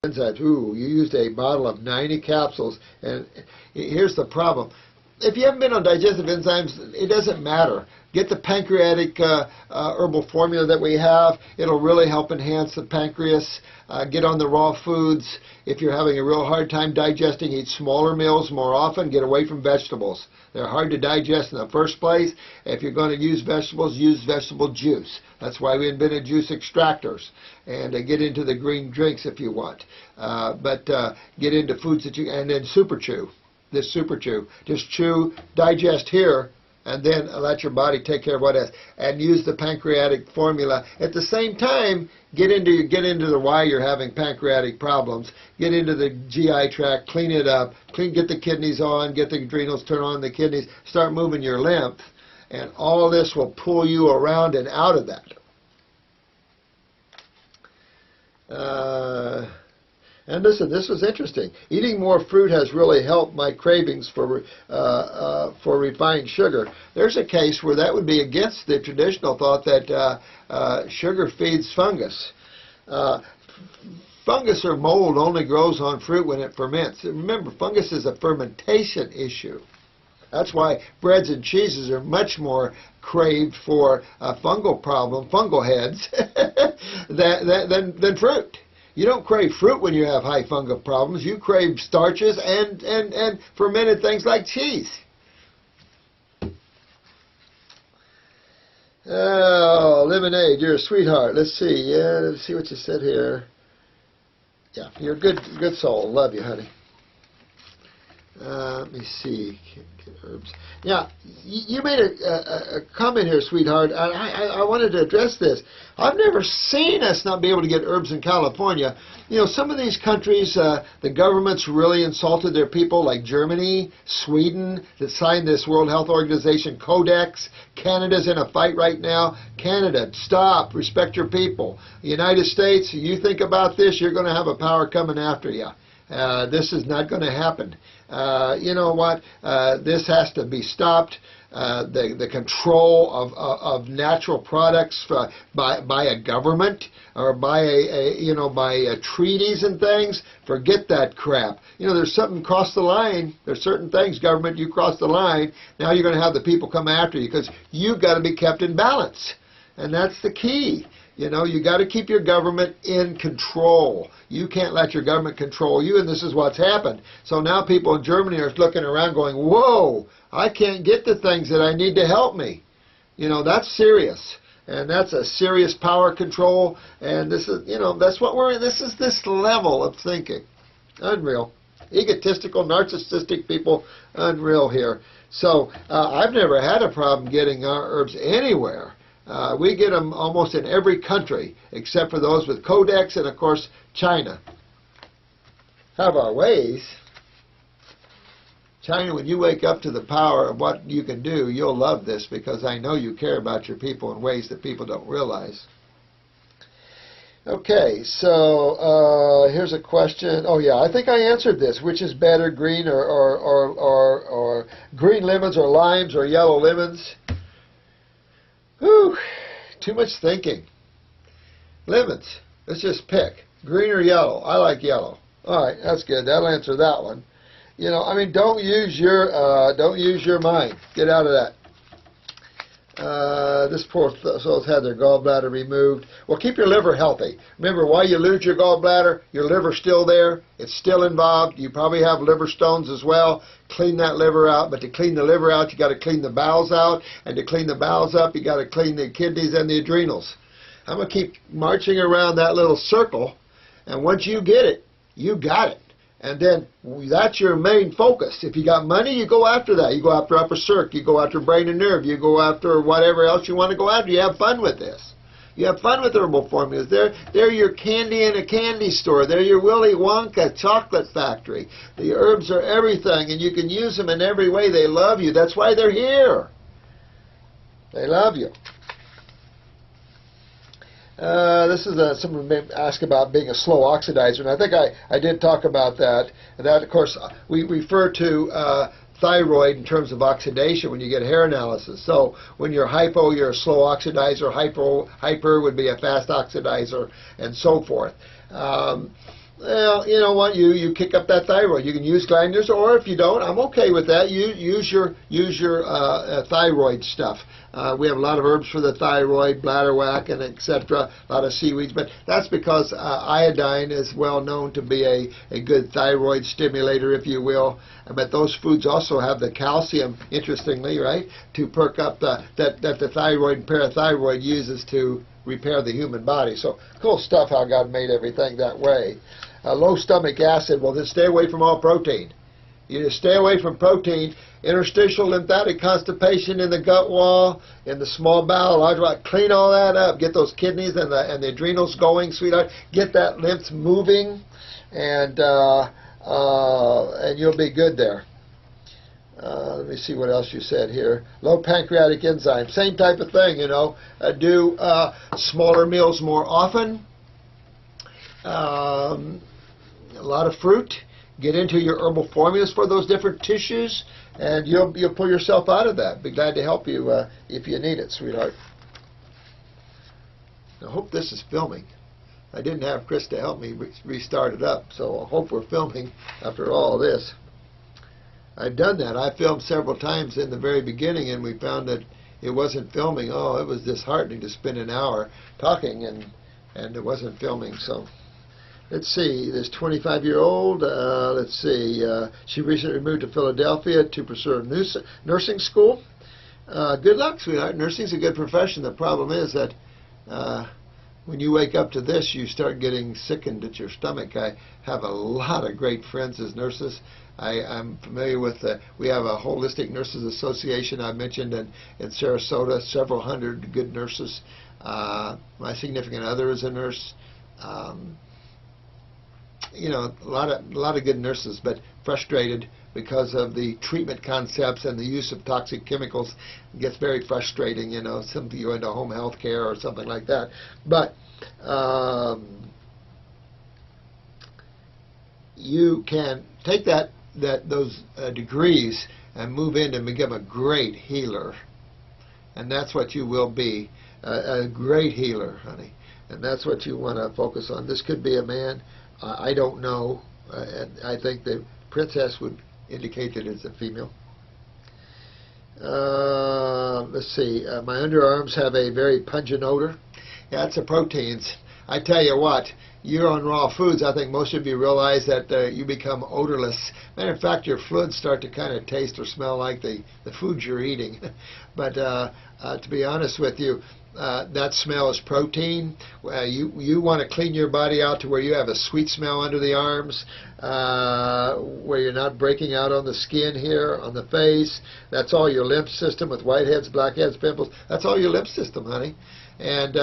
enzymes. Ooh, you used a bottle of 90 capsules, and here's the problem. If you haven't been on digestive enzymes, it doesn't matter. Get the pancreatic herbal formula that we have. It'll really help enhance the pancreas. Get on the raw foods. If you're having a real hard time digesting, eat smaller meals more often. Get away from vegetables. They're hard to digest in the first place. If you're going to use vegetables, use vegetable juice. That's why we invented juice extractors. And get into the green drinks if you want. But get into foods that you, and then super chew. This super chew. Just chew, digest here, and then let your body take care of what else. And use the pancreatic formula. At the same time, get into the why you're having pancreatic problems. Get into the GI tract, clean it up, get the kidneys on, get the adrenals, turn on the kidneys, start moving your lymph, and all this will pull you around and out of that. And listen, this was interesting. Eating more fruit has really helped my cravings for refined sugar. There's a case where that would be against the traditional thought that sugar feeds fungus. Fungus or mold only grows on fruit when it ferments. Remember, fungus is a fermentation issue. That's why breads and cheeses are much more craved for a fungal problem, fungal heads, than fruit. You don't crave fruit when you have high fungal problems. You crave starches and fermented things like cheese. Oh, lemonade, you're a sweetheart. Let's see. Yeah, let's see what you said here. Yeah, you're a good soul. Love you, honey. Let me see. Herbs. Yeah, you made a comment here, sweetheart. I wanted to address this. I've never seen us not be able to get herbs in California. You know, some of these countries, the government's really insulted their people, like Germany, Sweden, that signed this World Health Organization Codex. Canada's in a fight right now. Canada, stop. Respect your people. The United States, you think about this, you're going to have a power coming after you. This is not going to happen. You know what? This has to be stopped. The control of natural products by a government or by by treaties and things. Forget that crap. You know, there's something crossed the line. There's certain things, government, you cross the line. Now you're going to have the people come after you because you've got to be kept in balance, and that's the key. You know, you got to keep your government in control. You can't let your government control you, and this is what's happened. So now people in Germany are looking around going, whoa, I can't get the things that I need to help me. You know, that's serious. And that's a serious power control. And this is, you know, that's what this is this level of thinking. Unreal. Egotistical, narcissistic people, unreal here. So I've never had a problem getting our herbs anywhere. We get them almost in every country, except for those with Codex and, of course, China. Have our ways. China, when you wake up to the power of what you can do, you'll love this because I know you care about your people in ways that people don't realize. Okay, so here's a question. Oh, yeah, I think I answered this. Which is better, green or green lemons or limes or yellow lemons? Whew, too much thinking. Lemons. Let's just pick. Green or yellow? I like yellow. All right, that's good. That'll answer that one. You know, I mean, don't use your mind. Get out of that. This poor soul's had their gallbladder removed. Well, keep your liver healthy. Remember, while you lose your gallbladder, your liver's still there. It's still involved. You probably have liver stones as well. Clean that liver out. But to clean the liver out, you got to clean the bowels out. And to clean the bowels up, you got to clean the kidneys and the adrenals. I'm going to keep marching around that little circle. And once you get it, you got it. And then that's your main focus. If you got money, you go after that. You go after upper circ. You go after brain and nerve. You go after whatever else you want to go after. You have fun with this. You have fun with herbal formulas. They're your candy in a candy store. They're your Willy Wonka chocolate factory. The herbs are everything, and you can use them in every way. They love you. That's why they're here. They love you. This is someone asked about being a slow oxidizer, and I think I did talk about that. And that, of course, we refer to thyroid in terms of oxidation when you get hair analysis. So when you're hypo, you're a slow oxidizer. Hyper would be a fast oxidizer, and so forth. Well, you know what? You kick up that thyroid. You can use glandulars, or if you don't, I'm okay with that. You use your thyroid stuff. We have a lot of herbs for the thyroid, bladderwhack, and etc. A lot of seaweeds, but that's because iodine is well known to be a good thyroid stimulator, if you will. But those foods also have the calcium, interestingly, right, to perk up that the thyroid and parathyroid uses to repair the human body. So cool stuff how God made everything that way. Low stomach acid, well, then stay away from all protein. You just stay away from protein. Interstitial lymphatic constipation in the gut wall, in the small bowel, large bowel. Clean all that up. Get those kidneys and the adrenals going, sweetheart. Get that lymph moving, and you'll be good there. Let me see what else you said here. Low pancreatic enzyme, same type of thing, you know. Do smaller meals more often. A lot of fruit. Get into your herbal formulas for those different tissues, and you'll pull yourself out of that. Be glad to help you if you need it, sweetheart. I hope this is filming. I didn't have Chris to help me restart it up, so I hope we're filming after all this. I've done that. I filmed several times in the very beginning, and we found that it wasn't filming. Oh, it was disheartening to spend an hour talking, and it wasn't filming. So let's see. This 25-year-old, let's see. She recently moved to Philadelphia to pursue nursing school. Good luck, sweetheart. Nursing's a good profession. The problem is that when you wake up to this, you start getting sickened at your stomach. I have a lot of great friends as nurses. I'm familiar with, we have a Holistic Nurses Association I mentioned in Sarasota, several hundred good nurses. My significant other is a nurse. You know, a lot of good nurses, but frustrated because of the treatment concepts and the use of toxic chemicals. It gets very frustrating, you know, some you go into home health care or something like that. But you can take those degrees and move in and become a great healer. And that's what you will be, a great healer, honey. And that's what you want to focus on. This could be a man. I don't know. I think the princess would indicate that it's a female. Let's see. My underarms have a very pungent odor. Yeah, it's the proteins. I tell you what, you're on raw foods. I think most of you realize that you become odorless. Matter of fact, your fluids start to kind of taste or smell like the food you're eating. But to be honest with you, that smell is protein. You want to clean your body out to where you have a sweet smell under the arms, where you're not breaking out on the skin here, on the face. That's all your lymph system with whiteheads, blackheads, pimples. That's all your lymph system, honey. And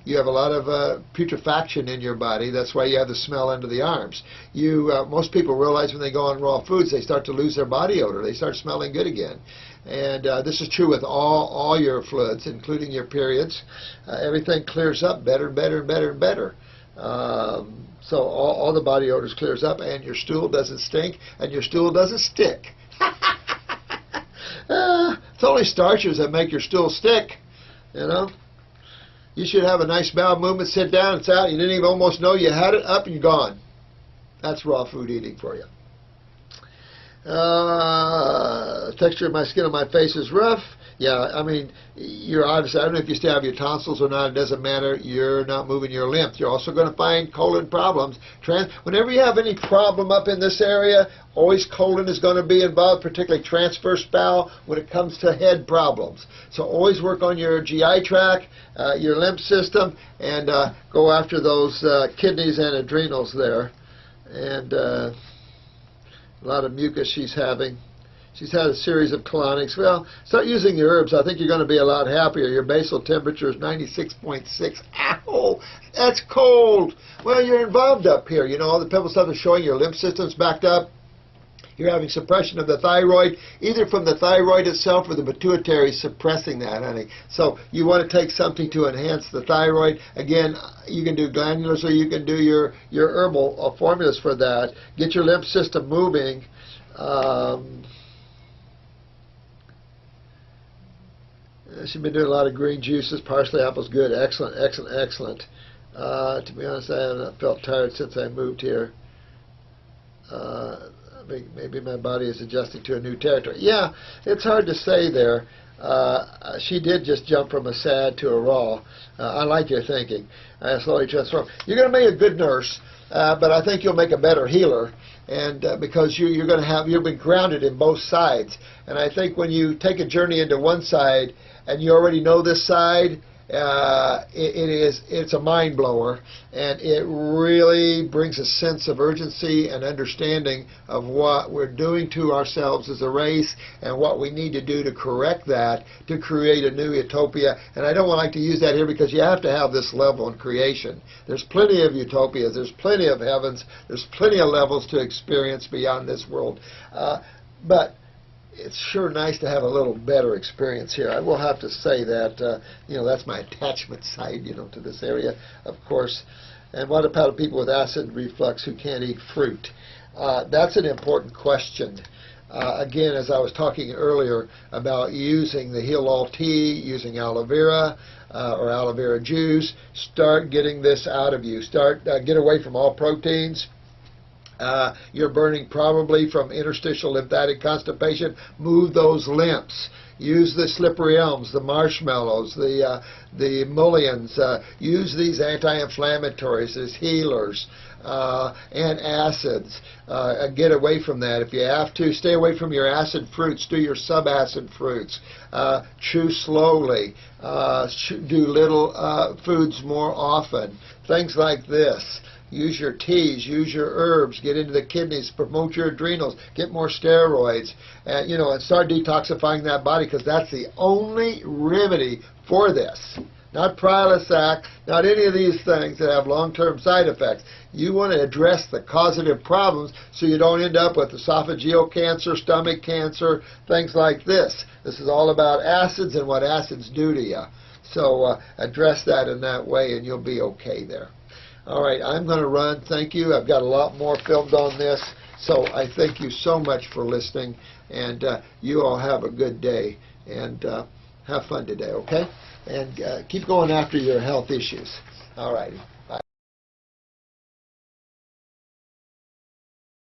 you have a lot of putrefaction in your body. That's why you have the smell under the arms. Most people realize when they go on raw foods, they start to lose their body odor. They start smelling good again. And this is true with all your fluids, including your periods. Everything clears up better and better and better and better. So all the body odors clears up, and your stool doesn't stink, and your stool doesn't stick. It's only starches that make your stool stick, you know. You should have a nice bowel movement, sit down, it's out, you didn't even almost know you had it, up and gone. That's raw food eating for you. Texture of my skin on my face is rough. Yeah, I mean, you're obviously, I don't know if you still have your tonsils or not, it doesn't matter. You're not moving your lymph. You're also going to find colon problems. Whenever you have any problem up in this area, always colon is going to be involved, particularly transverse bowel when it comes to head problems. So always work on your GI tract, your lymph system, and go after those kidneys and adrenals there. And a lot of mucus she's having. She's had a series of colonics. Well, start using your herbs. I think you're going to be a lot happier. Your basal temperature is 96.6. Ow! That's cold. Well, you're involved up here. You know, all the pimple stuff is showing your lymph system's backed up. You're having suppression of the thyroid, either from the thyroid itself or the pituitary suppressing that, honey. So you want to take something to enhance the thyroid. Again, you can do glandulars or you can do your herbal formulas for that. Get your lymph system moving. She's been doing a lot of green juices. Parsley apple's good. Excellent, excellent, excellent. To be honest, I haven't felt tired since I moved here. Maybe my body is adjusting to a new territory. Yeah, it's hard to say there. She did just jump from a sad to a raw. I like your thinking. Slowly transform. You're going to make a good nurse, but I think you'll make a better healer. And because you're going to have, you've been grounded in both sides. And I think when you take a journey into one side and you already know this side, it's a mind blower, and it really brings a sense of urgency and understanding of what we're doing to ourselves as a race and what we need to do to correct that, to create a new utopia. And I don't like to use that here because you have to have this level in creation. There's plenty of utopias, there's plenty of heavens, there's plenty of levels to experience beyond this world. But it's sure nice to have a little better experience here. I will have to say that, that's my attachment side, to this area, of course. And what about people with acid reflux who can't eat fruit? That's an important question. Again, as I was talking earlier about using the Heal All tea, using aloe vera or aloe vera juice, start getting this out of you. Get away from all proteins. You're burning probably from interstitial lymphatic constipation. Move those lymphs. Use the slippery elms, the marshmallows, the mulleins. Use these anti-inflammatories as healers and acids. Get away from that. If you have to, stay away from your acid fruits. Do your subacid fruits. Chew slowly. Do little foods more often. Things like this. Use your teas, use your herbs, get into the kidneys, promote your adrenals, get more steroids, and start detoxifying that body, because that's the only remedy for this. Not Prilosec, not any of these things that have long-term side effects. You want to address the causative problems so you don't end up with esophageal cancer, stomach cancer, things like this. This is all about acids and what acids do to you. So address that in that way and you'll be okay there. All right, I'm going to run. Thank you. I've got a lot more filmed on this. So I thank you so much for listening. And you all have a good day. And have fun today, okay? And keep going after your health issues. All righty.